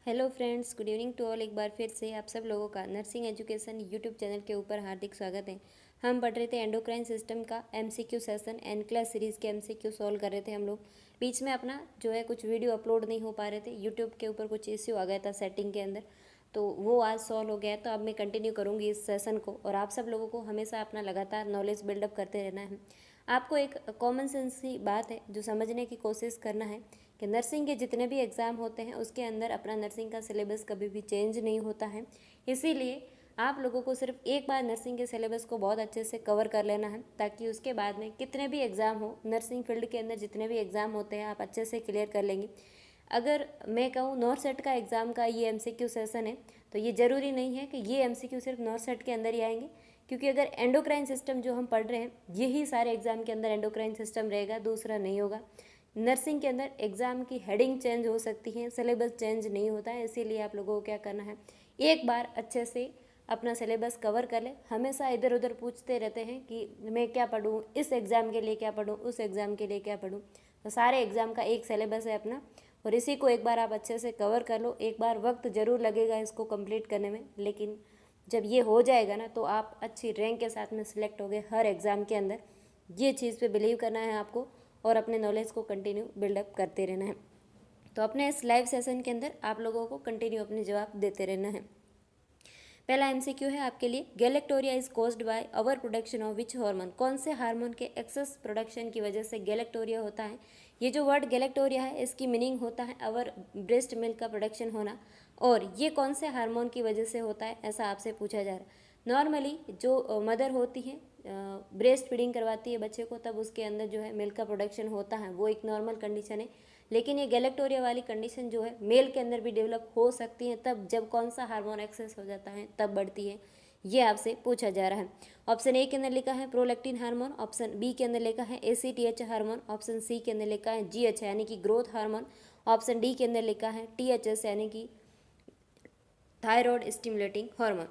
Hello friends, good evening to all. एक बार फिर से आप सब लोगों का नर्सिंग एजुकेशन यूट्यूब चैनल के ऊपर हार्दिक स्वागत है। हम पढ़ रहे थे एंडोक्राइन सिस्टम का MCQ session, an class series के एमसीक्यू सॉल्व कर रहे थे हम लोग। बीच में अपना जो है कुछ वीडियो अपलोड नहीं हो पा रहे थे, यूट्यूब के ऊपर कुछ इश्यू आ गया था सेटिंग के अंदर, तो वो आज सॉल्व हो गया है। तो अब मैं कंटिन्यू करूँगी इस सेशन को, और आप सब लोगों को हमेशा अपना लगातार नॉलेज बिल्डअप करते रहना है। आपको एक कॉमन सेंस की बात है जो समझने की कोशिश करना है कि नर्सिंग के जितने भी एग्ज़ाम होते हैं उसके अंदर अपना नर्सिंग का सिलेबस कभी भी चेंज नहीं होता है। इसीलिए आप लोगों को सिर्फ एक बार नर्सिंग के सिलेबस को बहुत अच्छे से कवर कर लेना है, ताकि उसके बाद में कितने भी एग्ज़ाम हो, नर्सिंग फील्ड के अंदर जितने भी एग्ज़ाम होते हैं आप अच्छे से क्लियर कर लेंगे। अगर मैं कहूँ नॉर्थ सेट का एग्ज़ाम का ये एमसीक्यू सेशन है, तो ये ज़रूरी नहीं है कि ये एमसीक्यू सिर्फ नॉर्थ सेट के अंदर ही आएंगे, क्योंकि अगर एंडोक्राइन सिस्टम जो हम पढ़ रहे हैं यही सारे एग्ज़ाम के अंदर एंडोक्राइन सिस्टम रहेगा, दूसरा नहीं होगा। नर्सिंग के अंदर एग्ज़ाम की हेडिंग चेंज हो सकती है, सिलेबस चेंज नहीं होता है। इसीलिए आप लोगों को क्या करना है, एक बार अच्छे से अपना सिलेबस कवर कर ले। हमेशा इधर उधर पूछते रहते हैं कि मैं क्या पढूं, इस एग्ज़ाम के लिए क्या पढूं, उस एग्ज़ाम के लिए क्या पढूं। तो सारे एग्ज़ाम का एक सिलेबस है अपना, और इसी को एक बार आप अच्छे से कवर कर लो। एक बार वक्त ज़रूर लगेगा इसको कंप्लीट करने में, लेकिन जब ये हो जाएगा ना तो आप अच्छी रैंक के साथ में सिलेक्ट हो गए हर एग्ज़ाम के अंदर। ये चीज़ पे बिलीव करना है आपको, और अपने नॉलेज को कंटिन्यू बिल्डअप करते रहना है। तो अपने इस लाइव सेशन के अंदर आप लोगों को कंटिन्यू अपने जवाब देते रहना है। पहला एमसीक्यू है आपके लिए, galactorrhoea is caused by over production of which hormone. कौन से हार्मोन के एक्सेस प्रोडक्शन की वजह से गैलेक्टोरिया होता है। ये जो वर्ड गैलेक्टोरिया है इसकी मीनिंग होता है अवर ब्रेस्ट मिल्क का प्रोडक्शन होना, और ये कौन से हार्मोन की वजह से होता है ऐसा आपसे पूछा जा रहा है। नॉर्मली जो मदर होती है, ब्रेस्ट फीडिंग करवाती है बच्चे को, तब उसके अंदर जो है मिल्क का प्रोडक्शन होता है, वो एक नॉर्मल कंडीशन है। लेकिन ये गैलेक्टोरिया वाली कंडीशन जो है मेल के अंदर भी डेवलप हो सकती है, तब जब कौन सा हार्मोन एक्सेस हो जाता है तब बढ़ती है, ये आपसे पूछा जा रहा है। ऑप्शन ए के अंदर लिखा है प्रोलैक्टिन हार्मोन, ऑप्शन बी के अंदर लिखा है एसीटीएच हार्मोन, ऑप्शन सी के अंदर लिखा है जीएच यानी कि ग्रोथ हार्मोन, ऑप्शन डी के अंदर लिखा है टीएचएस यानी कि थायराइड स्टिमुलेटिंग हार्मोन।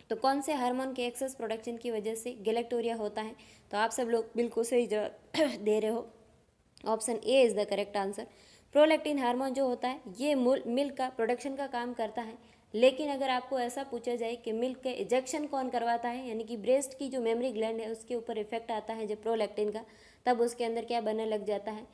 तो कौन से हार्मोन के एक्सेस प्रोडक्शन की वजह से गैलेक्टोरिया होता है। तो आप सब लोग बिल्कुल सही जवाब दे रहे हो, option A is the correct answer. Prolactin hormone जो होता है ये मिल्क का प्रोडक्शन का काम करता है। लेकिन अगर आपको ऐसा पूछा जाए कि मिल्क के इजेक्शन कौन करवाता है, यानी कि ब्रेस्ट की जो मेमरी ग्लैंड है उसके ऊपर इफेक्ट आता है जब प्रोलैक्टिन का, तब उसके अंदर क्या बनने लग जाता है,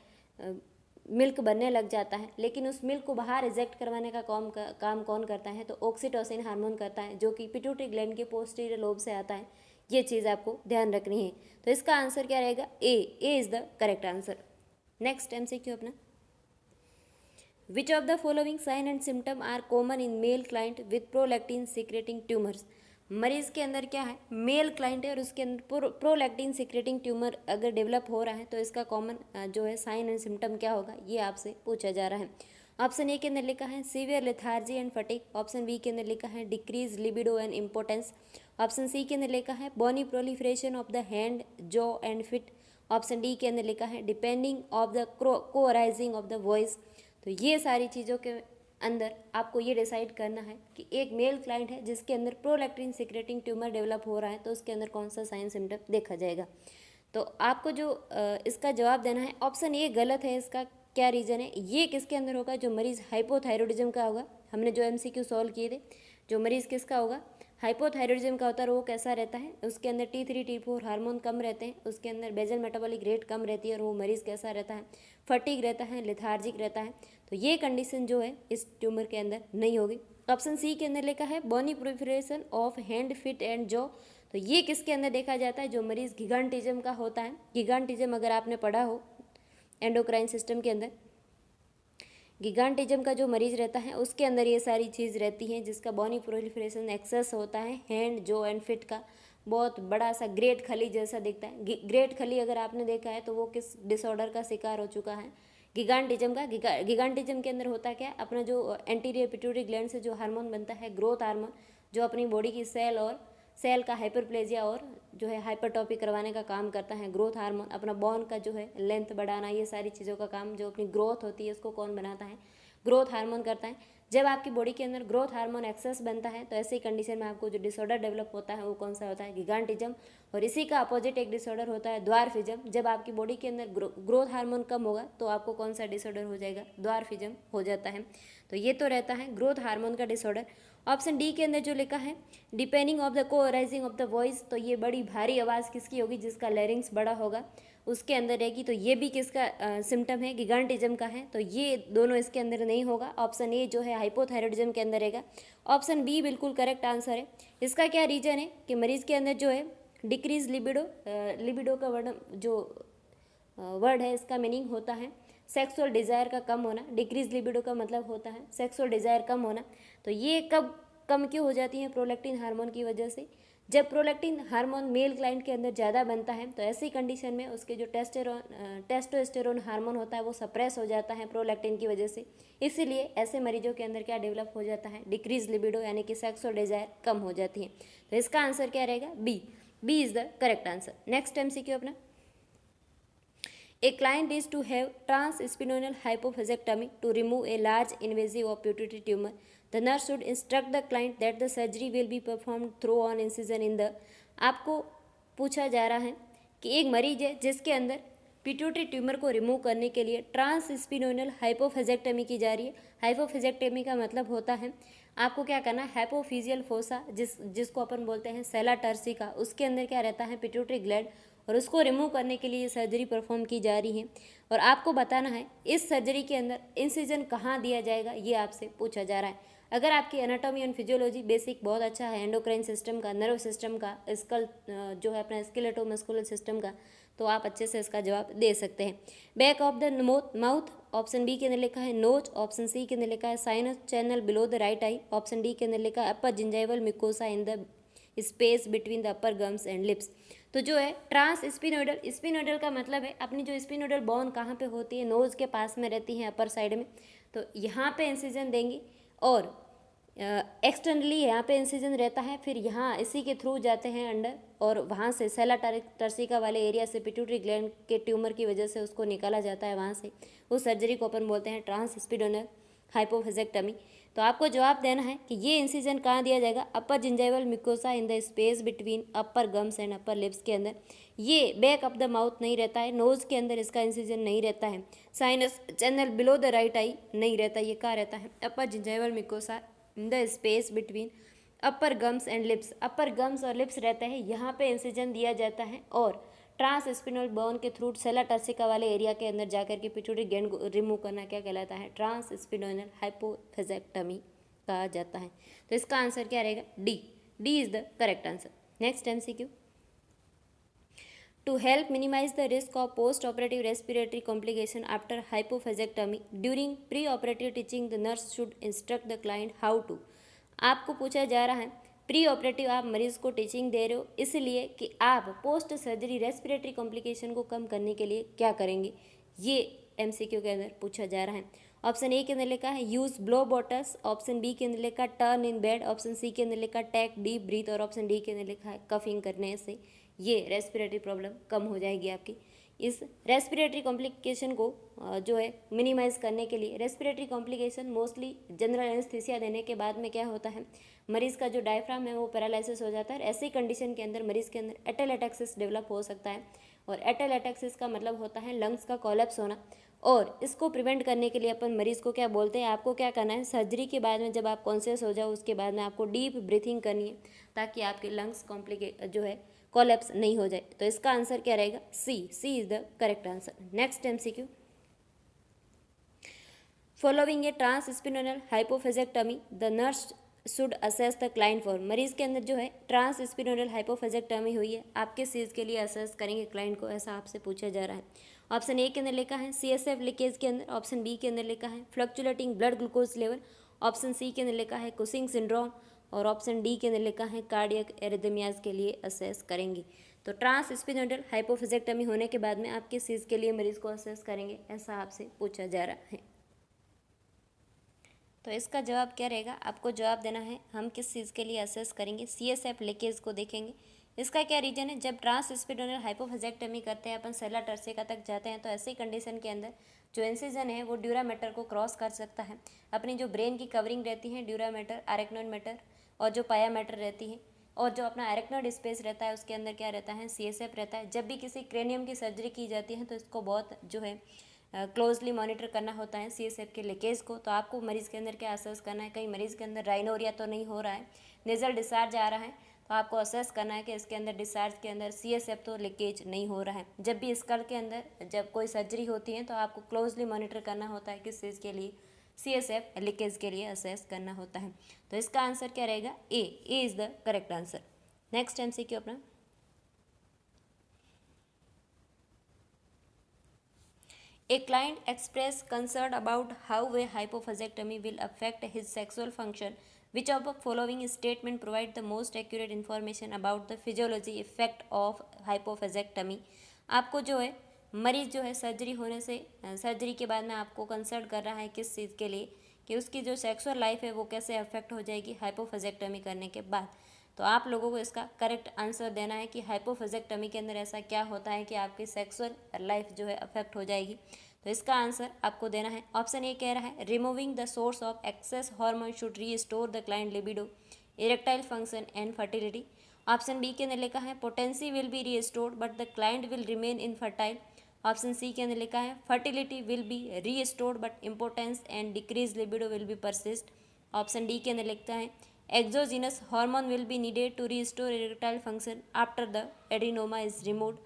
मिल्क बनने लग जाता है। लेकिन उस मिल्क को बाहर रिजेक्ट करवाने का काम कौन करता है, तो ऑक्सीटोसिन हार्मोन करता है, जो कि पिट्यूटरी ग्लैंड के पोस्टीरियर लोब से आता है। ये चीज़ आपको ध्यान रखनी है। तो इसका आंसर क्या रहेगा, A is the correct answer. Next MCQ अपना, which of the following sign and symptom are common in male client with prolactin secreting tumours. मरीज के अंदर क्या है, मेल क्लाइंट है और उसके अंदर प्रोलैक्टिन सीक्रेटिंग ट्यूमर अगर डेवलप हो रहा है, तो इसका कॉमन जो है साइन एंड सिम्टम क्या होगा, ये आपसे पूछा जा रहा है। ऑप्शन ए के अंदर लिखा है severe lethargy and fatigue, option B के अंदर लिखा है decrease libido and impotence, option C के अंदर लिखा है bony proliferation of the hand jaw and feet, option D के अंदर लिखा है deepening of the coarsening of the voice. तो ये सारी चीज़ों के अंदर आपको ये डिसाइड करना है कि एक मेल क्लाइंट है जिसके अंदर प्रोलैक्टिन सीक्रेटिंग ट्यूमर डेवलप हो रहा है, तो उसके अंदर कौन सा साइन सिम्टम देखा जाएगा। तो आपको जो इसका जवाब देना है, ऑप्शन ए गलत है। इसका क्या रीज़न है, ये किसके अंदर होगा, जो मरीज़ हाइपोथायरॉयडिज्म का होगा। हमने जो एमसीक्यू सॉल्व किए थे, जो मरीज़ किसका होगा, हाइपोथायरॉयडिज्म का होता है, वो कैसा रहता है, उसके अंदर T3 T4 हार्मोन कम रहते हैं, उसके अंदर बेजल मेटाबॉलिक रेट कम रहती है, और वो मरीज़ कैसा रहता है, फटीग रहता है, लेथार्जिक रहता है। तो ये कंडीशन जो है इस ट्यूमर के अंदर नहीं होगी। ऑप्शन सी के अंदर लिखा है bony proliferation of hand feet and jaw. तो ये किसके अंदर देखा जाता है, जो मरीज़ गिगांटिज्म का होता है। गिगांटिज्म अगर आपने पढ़ा हो एंडोक्राइन सिस्टम के अंदर, गिगांटिज्म का जो मरीज रहता है उसके अंदर ये सारी चीज़ रहती है, जिसका बोनी प्रोलिफरेशन एक्सेस होता है, हैंड जो एंड फिट का बहुत बड़ा सा ग्रेट खली जैसा दिखता है। ग्रेट खली अगर आपने देखा है तो वो किस डिसऑर्डर का शिकार हो चुका है, गिगांटिज्म का। गिगांटिज्म के अंदर होता क्या है, अपना जो एंटीरियर पिट्यूटरी ग्लैंड से जो हार्मोन बनता है ग्रोथ हार्मोन, जो अपनी बॉडी की सेल का हाइपरप्लेजिया और जो है हाइपरटॉपी करवाने का काम करता है ग्रोथ हार्मोन। अपना बोन का जो है लेंथ बढ़ाना, ये सारी चीज़ों का काम, जो अपनी ग्रोथ होती है उसको कौन बनाता है, ग्रोथ हार्मोन करता है। जब आपकी बॉडी के अंदर ग्रोथ हार्मोन एक्सेस बनता है तो ऐसी कंडीशन में आपको जो डिसऑर्डर डेवलप होता है वो कौन सा होता है, गिगांटिज्म। और इसी का अपोजिट एक डिसऑर्डर होता है द्वार्फिज्म। जब आपकी बॉडी के अंदर ग्रोथ हार्मोन कम होगा तो आपको कौन सा डिसऑर्डर हो जाएगा, द्वार्फिज्म हो जाता है। तो ये तो रहता है ग्रोथ हार्मोन का डिसऑर्डर। ऑप्शन डी के अंदर जो लिखा है deepening of the coarsening of the voice, तो ये बड़ी भारी आवाज़ किसकी होगी, जिसका लैरिंग्स बड़ा होगा उसके अंदर रहेगी। तो ये भी किसका सिम्टम है, गिगांटिज्म का है। तो ये दोनों इसके अंदर नहीं होगा। ऑप्शन ए जो है हाइपोथायरॉयडिज्म के अंदर रहेगा। ऑप्शन बी बिल्कुल करेक्ट आंसर है। इसका क्या रीजन है कि मरीज के अंदर जो है डिक्रीज लिबिडो, लिबिडो का वर्ड जो वर्ड है इसका मीनिंग होता है सेक्सुअल डिज़ायर का कम होना। डिक्रीज लिबिडो का मतलब होता है सेक्सुअल डिज़ायर कम होना। तो ये कब कम क्यों हो जाती है, प्रोलैक्टिन हार्मोन की वजह से। जब प्रोलैक्टिन हार्मोन मेल क्लाइंट के अंदर ज़्यादा बनता है तो ऐसी कंडीशन में उसके जो टेस्टोस्टेरोन हार्मोन होता है वो सप्रेस हो जाता है प्रोलैक्टिन की वजह से। इसीलिए ऐसे मरीजों के अंदर क्या डेवलप हो जाता है, डिक्रीज लिबिडो यानी कि सेक्सुअल डिज़ायर कम हो जाती है। तो इसका आंसर क्या रहेगा, B. B is the correct answer. Next MCQ अपना, A client is to have transpinal hypophysectomy to remove a large invasive or pituitary tumor. The nurse should instruct the client that the surgery will be performed through an incision in the। आपको पूछा जा रहा है कि एक मरीज है जिसके अंदर पिट्यूटरी ट्यूमर को रिमूव करने के लिए ट्रांसस्पिनोनल हाइपोफिजेक्टमी की जा रही है। हाइपोफिजेक्टमी का मतलब होता है आपको क्या करना है, हाइपोफिजियल फोसा जिसको अपन बोलते हैं सेला टर्सिका, उसके अंदर क्या रहता है पिट्यूटरी ग्लैंड, और उसको रिमूव करने के लिए ये सर्जरी परफॉर्म की जा रही है। और आपको बताना है इस सर्जरी के अंदर इंसिजन कहाँ दिया जाएगा, ये आपसे पूछा जा रहा है। अगर आपकी एनाटॉमी एंड फिजियोलॉजी बेसिक बहुत अच्छा है, एंडोक्राइन सिस्टम का, नर्व सिस्टम का, स्कल जो है अपना स्केलेटोमस्कुलर सिस्टम का, तो आप अच्छे से इसका जवाब दे सकते हैं। Back of the mouth, option B के अंदर लिखा है नोज। ऑप्शन सी के अंदर लिखा है sinus channel below the right eye. Option D के अंदर लिखा है upper gingival mucosa in the space between the upper gums and lips. तो जो है ट्रांस स्पिनोइडल, स्पिनोइडल का मतलब है अपनी जो स्पिनोइडल बोन कहाँ पे होती है, नोज के पास में रहती है अपर साइड में। तो यहाँ पे इंसिजन देंगे और एक्सटर्नली यहाँ पे इंसिजन रहता है, फिर यहाँ इसी के थ्रू जाते हैं अंडर, और वहाँ से सेला टर्सिका वाले एरिया से पिट्यूटरी ग्लैंड के ट्यूमर की वजह से उसको निकाला जाता है वहाँ से। उस सर्जरी को अपन बोलते हैं ट्रांसस्पिनोनल हाइपोफिजेक्टमी। तो आपको जवाब देना है कि ये इंसिजन कहाँ दिया जाएगा, upper gingival mucosa in the space between upper gums and upper lips के अंदर। ये बैक ऑफ द माउथ नहीं रहता है, नोज के अंदर इसका इंसिजन नहीं रहता है, sinus channel below the right eye नहीं रहता, ये कहाँ रहता है, upper gingival mucosa in the space between upper gums and lips. Upper gums और लिप्स रहता है, यहाँ पे इंसिजन दिया जाता है और ट्रांसस्पिनल बोन के थ्रू सेला टर्सिका वाले एरिया के अंदर जाकर के पिट्यूटरी ग्लैंड को रिमूव करना क्या कहलाता है, ट्रांसस्पिनल हाइपोफिजेक्टमी कहा जाता है। तो इसका आंसर क्या रहेगा, D. D is the correct answer. Next MCQ, to help minimize the risk of post-operative respiratory complication after hypophysectomy during pre-operative teaching the nurse should instruct the client how to। आपको पूछा जा रहा है pre operative आप मरीज को teaching दे रहे हो इसलिए कि आप पोस्ट सर्जरी रेस्पिरेटरी कॉम्प्लिकेशन को कम करने के लिए क्या करेंगे, ये MCQ के अंदर पूछा जा रहा है। ऑप्शन ए के अंदर लिखा है use blow bottles. Option B के अंदर लिखा है turn in bed. Option C के अंदर लिखा है टेक डीप ब्रीथ। और ऑप्शन डी के अंदर लिखा है कफिंग करने से ये रेस्पिरेटरी प्रॉब्लम कम हो जाएगी आपकी। इस रेस्पिरेटरी कॉम्प्लिकेशन को जो है मिनिमाइज़ करने के लिए, respiratory complication mostly general anaesthesia देने के बाद में क्या होता है, मरीज़ का जो डायफ्राम है वो पैरालिसिस हो जाता है। ऐसी कंडीशन के अंदर मरीज़ के अंदर एटेलेटैक्सिस डेवलप हो सकता है, और एटेलेटैक्सिस का मतलब होता है लंग्स का कोलैप्स होना। और इसको प्रिवेंट करने के लिए अपन मरीज़ को क्या बोलते हैं, आपको क्या करना है, सर्जरी के बाद में जब आप कॉन्शियस हो जाओ उसके बाद में आपको डीप ब्रीथिंग करनी है ताकि आपके लंग्स जो है कोलैप्स नहीं हो जाए। तो इसका आंसर क्या रहेगा, C. C is the correct answer. Next MCQ, following a transsphenoidal hypophysectomy the nurse should assess the client for. मरीज के अंदर जो है ट्रांसस्पिनल हाइपोफिजेक्टमी हुई है, आप किस चीज़ के लिए असेस करेंगे क्लाइंट को, ऐसा आपसे पूछा जा रहा है। ऑप्शन ए के अंदर लिखा है CSF लीकेज के अंदर। ऑप्शन बी के अंदर लिखा है fluctuating blood glucose level. Option C के अंदर लिखा है कुसिंग सिंड्रोम। और ऑप्शन डी के अंदर लिखा है कार्डियक एरिथमियाज के लिए असेस करेंगे। तो ट्रांसस्पिनल हाइपोफिजेक्टमी होने के बाद में आप किस चीज़ के लिए मरीज को असेस करेंगे, ऐसा आपसे पूछा जा रहा है। तो इसका जवाब क्या रहेगा, आपको जवाब देना है हम किस चीज़ के लिए असेस करेंगे, CSF लीकेज को देखेंगे। इसका क्या रीजन है, जब ट्रांसस्पिनल हाइपोफिजेक्टमी करते हैं अपन सेला टर्सिका तक जाते हैं तो ऐसी कंडीशन के अंदर जो इंसिजन है वो ड्यूरामेटर को क्रॉस कर सकता है। अपनी जो ब्रेन की कवरिंग रहती है ड्यूरामेटर, अरेक्नोइड मैटर और जो पाया मैटर रहती है, और जो अपना अरेक्नोइड स्पेस रहता है उसके अंदर क्या रहता है, सीएसएफ रहता है। जब भी किसी क्रेनियम की सर्जरी की जाती है तो इसको बहुत जो है क्लोजली मॉनिटर करना होता है सीएसएफ के लीकेज को। तो आपको मरीज़ के अंदर क्या असेस करना है, कहीं मरीज़ के अंदर राइनोरिया तो नहीं हो रहा है, नेजल डिस्चार्ज आ रहा है, तो आपको असेस करना है कि इसके अंदर डिस्चार्ज के अंदर सीएसएफ तो लीकेज नहीं हो रहा है। जब भी स्कल के अंदर जब कोई सर्जरी होती है तो आपको क्लोजली मॉनिटर करना होता है किस चीज़ के लिए, सीएसएफ लीकेज के लिए असेस करना होता है। तो इसका आंसर क्या रहेगा, A is the correct answer. Next MCQ अपना, A client expressed concern about how a hypophysiectomy will affect his sexual function. Which of the following statement provide the most accurate information about the physiology effect of hypophysiectomy? आपको जो है मरीज जो है surgery होने से surgery के बाद में आपको कंसल्ट कर रहा है किस चीज़ के लिए, कि उसकी जो सेक्सुअल लाइफ है वो कैसे अफेक्ट हो जाएगी हाइपोफिजेक्टमी करने के बाद। तो आप लोगों को इसका करेक्ट आंसर देना है कि हाइपोफिजेक्टमी के अंदर ऐसा क्या होता है कि आपकी सेक्सुअल लाइफ जो है अफेक्ट हो जाएगी। तो इसका आंसर आपको देना है, ऑप्शन ए कह रहा है removing the source of excess hormone should restore the client libido, erectile function and fertility. Option B के अंदर लिखा है potency will be restored but the client will remain infertile. Option C के अंदर लिखा है fertility will be restored but importance and decrease libido will be persist. Option D के अंदर लिखता है exogenous hormone will be needed to restore erectile function after the adenoma is removed.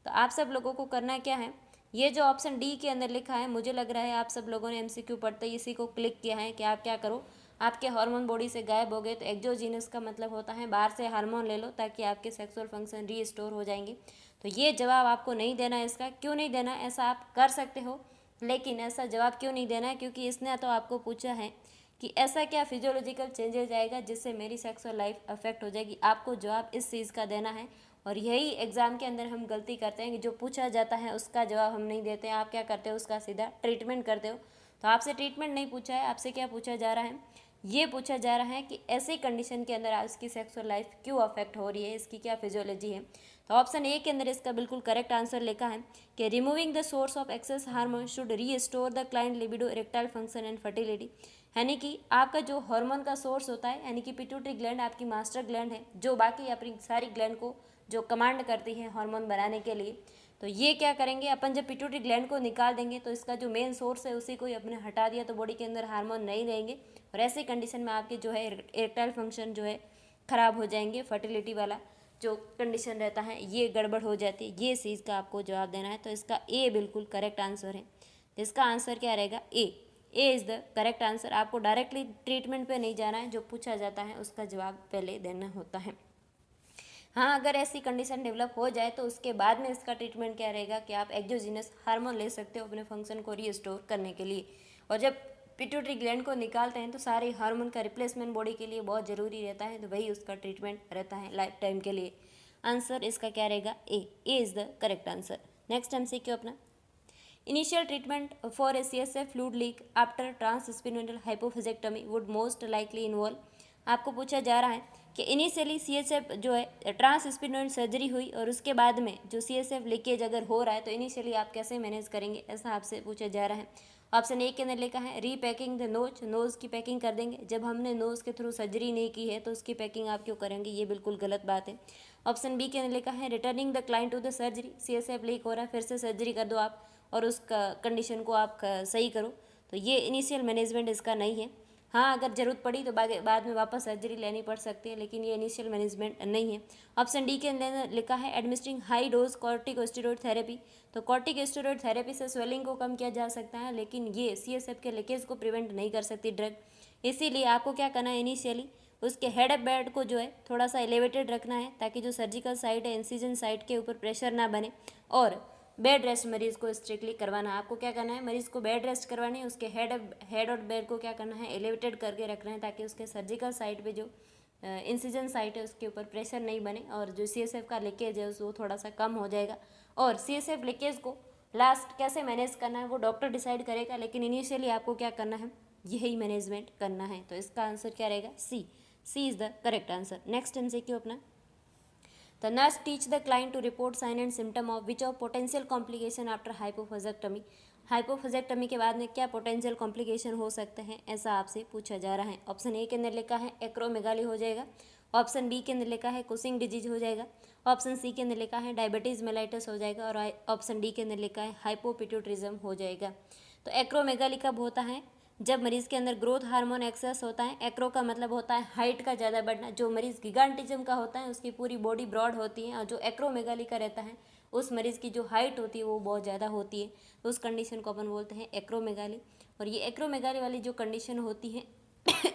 तो आप सब लोगों को करना क्या है, ये जो ऑप्शन डी के अंदर लिखा है, मुझे लग रहा है आप सब लोगों ने एमसीक्यू पढ़ते ही इसी को क्लिक किया है कि आप क्या करो, आपके हार्मोन बॉडी से गायब हो गए। तो एक्सोजीनस का मतलब होता है बाहर से हार्मोन ले लो ताकि आपके सेक्सुअल फंक्शन रीस्टोर हो जाएंगे। तो ये जवाब आपको नहीं देना है। इसका क्यों नहीं देना है, ऐसा आप कर सकते हो लेकिन ऐसा जवाब क्यों नहीं देना है, क्योंकि इसने तो आपको पूछा है कि ऐसा क्या फिजियोलॉजिकल चेंजेज आएगा जिससे मेरी सेक्सुअल लाइफ अफेक्ट हो जाएगी। आपको जवाब इस चीज़ का देना है। और यही एग्ज़ाम के अंदर हम गलती करते हैं कि जो पूछा जाता है उसका जवाब हम नहीं देते हैं। आप क्या करते हो, उसका सीधा ट्रीटमेंट करते हो। तो आपसे ट्रीटमेंट नहीं पूछा है, आपसे क्या पूछा जा रहा है, ये पूछा जा रहा है कि ऐसी कंडीशन के अंदर उसकी सेक्सुअल लाइफ क्यों अफेक्ट हो रही है, इसकी क्या फिजियोलॉजी है। तो ऑप्शन ए के अंदर इसका बिल्कुल करेक्ट आंसर लिखा है कि removing the source of excess hormone should restore the client libido, erectile function and fertility. यानी कि आपका जो हार्मोन का सोर्स होता है, यानी कि पिट्यूटरी ग्लैंड आपकी मास्टर ग्लैंड है जो बाकी अपनी सारी ग्लैंड को जो कमांड करती है हार्मोन बनाने के लिए। तो ये क्या करेंगे, अपन जब पिट्यूटरी ग्लैंड को निकाल देंगे तो इसका जो मेन सोर्स है उसी को ही अपने हटा दिया तो बॉडी के अंदर हार्मोन नहीं रहेंगे और ऐसी कंडीशन में आपके जो है इरेक्टाइल फंक्शन जो है ख़राब हो जाएंगे, फर्टिलिटी वाला जो कंडीशन रहता है ये गड़बड़ हो जाती है। ये चीज़ का आपको जवाब देना है। तो इसका ए बिल्कुल करेक्ट आंसर है। तो इसका आंसर क्या रहेगा, A is the correct answer. आपको डायरेक्टली ट्रीटमेंट पे नहीं जाना है, जो पूछा जाता है उसका जवाब पहले देना होता है। हाँ, अगर ऐसी कंडीशन डेवलप हो जाए तो उसके बाद में इसका ट्रीटमेंट क्या रहेगा कि आप एक्सोजीनस हार्मोन ले सकते हो अपने फंक्शन को रीस्टोर करने के लिए। और जब पिट्यूटरी ग्लैंड को निकालते हैं तो सारे हार्मोन का रिप्लेसमेंट बॉडी के लिए बहुत ज़रूरी रहता है, तो वही उसका ट्रीटमेंट रहता है लाइफ टाइम के लिए। आंसर इसका क्या रहेगा, A is the correct answer. Next MCQ अपना, initial treatment for a CSF fluid leak after transsphenoidal hypophysectomy would most likely involve. आपको पूछा जा रहा है कि इनिशियली CSF जो है ट्रांसस्पिनोइड सर्जरी हुई और उसके बाद में जो CSF लीकेज अगर हो रहा है तो इनिशियली आप कैसे मैनेज करेंगे, ऐसा आपसे पूछा जा रहा है। ऑप्शन ए के अंदर लिखा है रीपैकिंग द नोज की पैकिंग कर देंगे। जब हमने नोज़ के थ्रू सर्जरी नहीं की है तो उसकी पैकिंग आप क्यों करेंगे, ये बिल्कुल गलत बात है। ऑप्शन बी के अंदर लिखा है returning the client to the surgery, CSF leak हो रहा है फिर से सर्जरी कर दो आप और उस कंडीशन को आप सही करो। तो ये इनिशियल मैनेजमेंट इसका नहीं है। हाँ, अगर ज़रूरत पड़ी तो बाद में वापस सर्जरी लेनी पड़ सकती है, लेकिन ये इनिशियल मैनेजमेंट नहीं है। ऑप्शन डी के अंदर लिखा है administering high dose corticosteroid therapy. तो कॉर्टिकोस्टेरॉइड थेरेपी से स्वेलिंग को कम किया जा सकता है, लेकिन ये CSF के लीकेज को प्रिवेंट नहीं कर सकती ड्रग। इसीलिए आपको क्या करना है, इनिशियली उसके हेड ऑफ बेड को जो है थोड़ा सा एलिवेटेड रखना है ताकि जो सर्जिकल साइट है इंसिजन साइट के ऊपर प्रेशर ना बने। और बेड रेस्ट मरीज़ को स्ट्रिक्टली करवाना है। आपको क्या करना है, मरीज़ को बेड रेस्ट करवानी है, उसके हेड और बेड को क्या करना है, एलिवेटेड करके रखना है ताकि उसके सर्जिकल साइट पे जो इंसिजन साइट है उसके ऊपर प्रेशर नहीं बने और जो CSF का लीकेज है वो थोड़ा सा कम हो जाएगा। और CSF लीकेज को लास्ट कैसे मैनेज करना है वो डॉक्टर डिसाइड करेगा, लेकिन इनिशियली आपको क्या करना है, यही मैनेजमेंट करना है। तो इसका आंसर क्या रहेगा, C is the correct answer. Next MCQ अपना, the nurse teach the client to report sign and symptom of which of potential complication after hypophysiectomy। हाइपोफेजेक्टमी के बाद में क्या पोटेंशियल कॉम्प्लिकेशन हो सकते हैं, ऐसा आपसे पूछा जा रहा है। ऑप्शन ए के अंदर लिखा है एक्रोमेगाली हो जाएगा, ऑप्शन बी के अंदर लिखा है कुसिंग डिजीज हो जाएगा, ऑप्शन सी के अंदर लिखा है डायबिटीज़ मेलाइटस हो जाएगा और ऑप्शन डी के अंदर लिखा है हाइपोपिट्यूटरिज्म हो जाएगा। तो एक्रोमेगाली कब होता है? जब मरीज़ के अंदर ग्रोथ हार्मोन एक्सेस होता है। एक्रो का मतलब होता है हाइट का ज़्यादा बढ़ना। जो मरीज़ गिगांटिज्म का होता है उसकी पूरी बॉडी ब्रॉड होती है, और जो एक्रोमेगाली का रहता है उस मरीज़ की जो हाइट होती है वो बहुत ज़्यादा होती है। तो उस कंडीशन को अपन बोलते हैं एक्रोमेगाली। और ये एक्रोमेगाली वाली जो कंडीशन होती है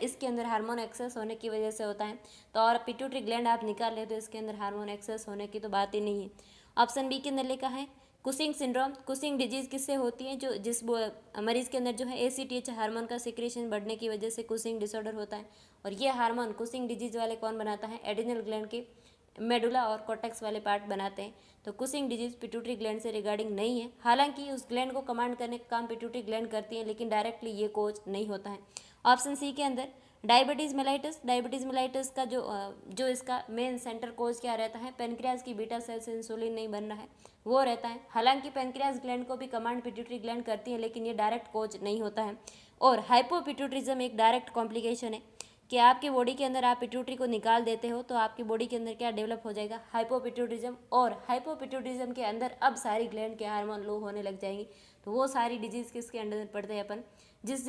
इसके अंदर हार्मोन एक्सेस होने की वजह से होता है। तो और पिट्यूटरी ग्लैंड आप निकाल ले तो इसके अंदर हार्मोन एक्सेस होने की तो बात ही नहीं है। ऑप्शन बी के अंदर लिखा है कुसिंग सिंड्रोम। कुसिंग डिजीज़ किससे होती है? जो जिस मरीज़ के अंदर जो है ACTH हार्मोन का सिक्रेशन बढ़ने की वजह से कुसिंग डिसऑर्डर होता है। और ये हार्मोन कुसिंग डिजीज़ वाले कौन बनाता है? एड्रिनल ग्लैंड के मेडुला और कॉर्टेक्स वाले पार्ट बनाते हैं। तो कुसिंग डिजीज़ पिट्यूटरी ग्लैंड से रिगार्डिंग नहीं है। हालांकि उस ग्लैंड को कमांड करने का काम पिट्यूटरी ग्लैंड करती है, लेकिन डायरेक्टली ये कोज नहीं होता है। ऑप्शन सी के अंदर डायबिटीज़ मेलाइटस। डायबिटीज़ मेलाइटस का जो इसका मेन सेंटर कोज क्या रहता है? पेनक्रियाज की बीटा सेल से इंसुलिन नहीं बन रहा है वो रहता है। हालांकि पेनक्रियाज ग्लैंड को भी कमांड पिट्यूटरी ग्लैंड करती है, लेकिन ये डायरेक्ट कोज नहीं होता है। और हाइपोपिट्यूटरिज्म एक डायरेक्ट कॉम्प्लिकेशन है कि आपकी बॉडी के अंदर आप पिट्यूटरी को निकाल देते हो तो आपकी बॉडी के अंदर क्या डेवलप हो जाएगा? हाइपोपिट्यूटरिज्म। और हाइपोपिट्यूटरिज्म के अंदर अब सारी ग्लैंड के हार्मोन लो होने लग जाएंगे। तो वो सारी डिजीज़ किसके अंडर पड़ते हैं? अपन जिस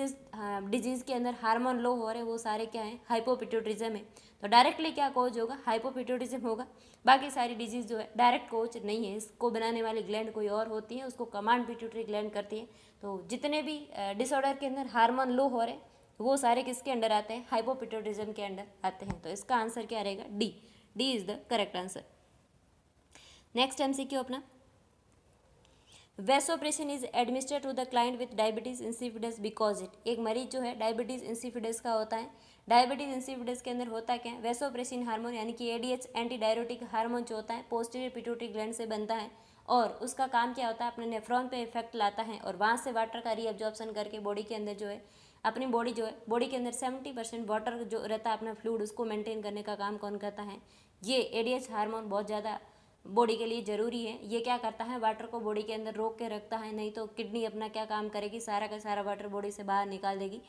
डिजीज़ के अंदर हार्मोन लो हो रहे हैं वो सारे क्या हैं? हाइपोपिट्यूटरिज्म है। तो डायरेक्टली क्या कोज होगा? हाइपोपिट्यूटरिज्म होगा। बाकी सारी डिजीज़ जो है डायरेक्ट कोज नहीं है। इसको बनाने वाली ग्लैंड कोई और होती है, उसको कमांड पिट्यूटरी ग्लैंड करती है। तो जितने भी डिसऑर्डर के अंदर हार्मोन लो हो रहे हैं वो सारे किसके अंडर आते हैं? हाइपोपिट्यूटरिज्म के अंडर आते हैं। तो इसका आंसर क्या रहेगा? D. D is the correct answer. Next MCQ अपना, vasopressin is administered to the client with diabetes insipidus because it. एक मरीज जो है डायबिटीज इंसिपिडस का होता है। डायबिटीज इंसिपिडस के अंदर होता क्या है? वैसोप्रेसिन हार्मोन यानी कि ADH एंटी डायरोटिक हार्मोन जो होता है पोस्टीरियर पिट्यूटरी ग्लैंड से बनता है, और उसका काम क्या होता है? अपने नेफ्रॉन पे इफेक्ट लाता है और वहाँ से वाटर का रीअब्जॉर्प्शन करके बॉडी के अंदर जो है अपनी बॉडी जो है बॉडी के अंदर 70% वाटर जो रहता है अपना फ्लूइड उसको मेंटेन करने का काम कौन करता है? ये ADH हार्मोन बहुत ज़्यादा बॉडी के लिए ज़रूरी है। ये क्या करता है? वाटर को बॉडी के अंदर रोक के रखता है, नहीं तो किडनी अपना क्या काम करेगी? सारा का सारा वाटर बॉडी से बाहर निकाल देगी।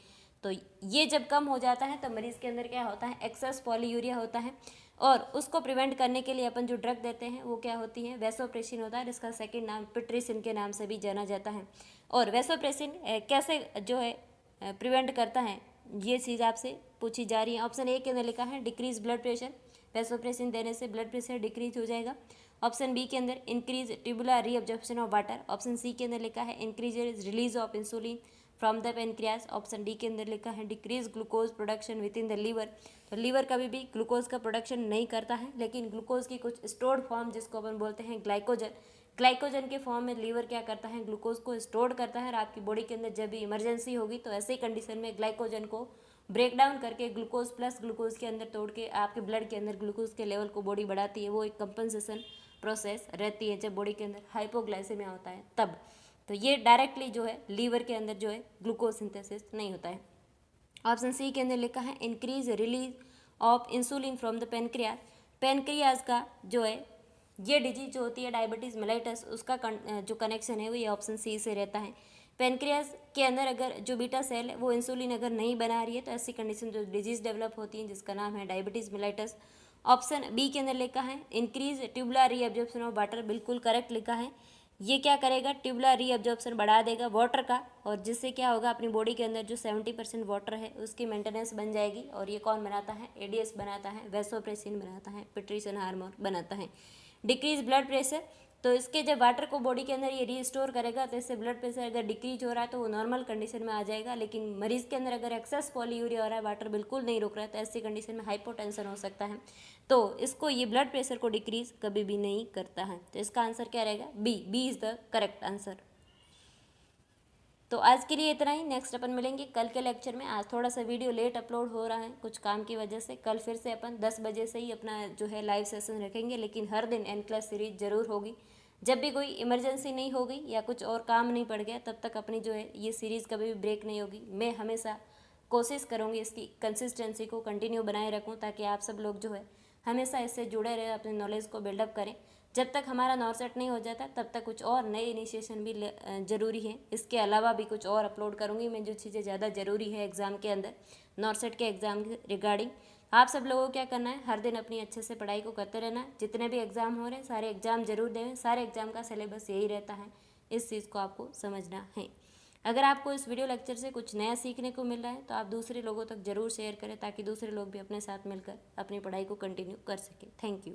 तो ये जब कम हो जाता है तो मरीज़ के अंदर क्या होता है? एक्सेस पॉलीयूरिया होता है, और उसको प्रिवेंट करने के लिए अपन जो ड्रग देते हैं वो क्या होती है? वैसोप्रेसिन होता है, जिसका सेकंड नाम पिट्रिसिन के नाम से भी जाना जाता है। और वैसोप्रेसिन कैसे जो है प्रिवेंट करता है, ये चीज़ आपसे पूछी जा रही है। ऑप्शन ए के अंदर लिखा है डिक्रीज ब्लड प्रेशर। वैसोप्रेसिन देने से ब्लड प्रेशर डिक्रीज हो जाएगा। ऑप्शन बी के अंदर increase tubular reabsorption of water. Option C के अंदर लिखा है increase release of insulin from the pancreas. Option D के अंदर लिखा है decrease glucose production within the liver. तो लीवर कभी भी ग्लूकोज का प्रोडक्शन नहीं करता है, लेकिन ग्लूकोज की कुछ स्टोर्ड फॉर्म जिसको अपन बोलते हैं ग्लाइकोजन, ग्लाइकोजन के फॉर्म में लीवर क्या करता है? ग्लूकोज को स्टोर करता है, और आपकी बॉडी के अंदर जब भी इमरजेंसी होगी तो ऐसे कंडीशन में ग्लाइकोजन को ब्रेक डाउन करके ग्लूकोज प्लस ग्लूकोज के अंदर तोड़ के आपके ब्लड के अंदर ग्लूकोज के लेवल को बॉडी बढ़ाती है। वो एक कंपनसेशन प्रोसेस रहती है जब बॉडी के अंदर हाइपोग्लाइसेमिया होता है तब। तो ये डायरेक्टली जो है लीवर के अंदर जो है ग्लूकोज सिंथेसिस नहीं होता है। ऑप्शन सी के अंदर लिखा है increase release of insulin from the pancreas. Pancreas का जो है ये डिजीज जो होती है डायबिटीज़ मेलाइटस, उसका जो कनेक्शन है वो ये ऑप्शन सी से रहता है। पेनक्रियाज के अंदर अगर जो बीटा सेल है वो इंसुलिन अगर नहीं बना रही है तो ऐसी कंडीशन जो डिजीज डेवलप होती है जिसका नाम है डायबिटीज़ मेलाइटस। ऑप्शन बी के अंदर लिखा है increase tubular reabsorption of water, बिल्कुल करेक्ट लिखा है। ये क्या करेगा? ट्यूबुलर रीअब्जॉर्प्शन बढ़ा देगा वाटर का, और जिससे क्या होगा? अपनी बॉडी के अंदर जो 70% वाटर है उसकी मेंटेनेंस बन जाएगी। और ये कौन बनाता है? ADS बनाता है, वैसोप्रेसिन बनाता है, पिट्रिसिन हार्मोन बनाता है। डिक्रीज ब्लड प्रेशर, तो इसके जब वाटर को बॉडी के अंदर ये रीस्टोर करेगा तो इससे ब्लड प्रेशर अगर डिक्रीज हो रहा है तो वो नॉर्मल कंडीशन में आ जाएगा। लेकिन मरीज़ के अंदर अगर एक्सेस पॉलीयूरिया हो रहा है, वाटर बिल्कुल नहीं रुक रहा है, तो ऐसी कंडीशन में हाइपोटेंशन हो सकता है। तो इसको ये ब्लड प्रेशर को डिक्रीज कभी भी नहीं करता है। तो इसका आंसर क्या रहेगा? B. B is the correct answer. तो आज के लिए इतना ही। नेक्स्ट अपन मिलेंगे कल के लेक्चर में। आज थोड़ा सा वीडियो लेट अपलोड हो रहा है कुछ काम की वजह से। कल फिर से अपन 10 बजे से ही अपना जो है लाइव सेशन रखेंगे, लेकिन हर दिन N क्लास सीरीज ज़रूर होगी। जब भी कोई इमरजेंसी नहीं होगी या कुछ और काम नहीं पड़ गया तब तक अपनी जो है ये सीरीज़ कभी भी ब्रेक नहीं होगी। मैं हमेशा कोशिश करूँगी इसकी कंसिस्टेंसी को कंटिन्यू बनाए रखूँ, ताकि आप सब लोग जो है हमेशा इससे जुड़े रहे, अपने नॉलेज को बिल्डअप करें। जब तक हमारा नॉर्सेट नहीं हो जाता तब तक कुछ और नए इनिशिएशन भी ज़रूरी है। इसके अलावा भी कुछ और अपलोड करूँगी मैं, जो चीज़ें ज़्यादा ज़रूरी है एग्ज़ाम के अंदर, नॉर्सेट के एग्ज़ाम के रिगार्डिंग। आप सब लोगों को क्या करना है, हर दिन अपनी अच्छे से पढ़ाई को करते रहना है। जितने भी एग्ज़ाम हो रहे हैं सारे एग्ज़ाम जरूर दें, सारे एग्ज़ाम का सिलेबस यही रहता है, इस चीज़ को आपको समझना है। अगर आपको इस वीडियो लेक्चर से कुछ नया सीखने को मिल रहा है तो आप दूसरे लोगों तक ज़रूर शेयर करें, ताकि दूसरे लोग भी अपने साथ मिलकर अपनी पढ़ाई को कंटिन्यू कर सकें। Thank you.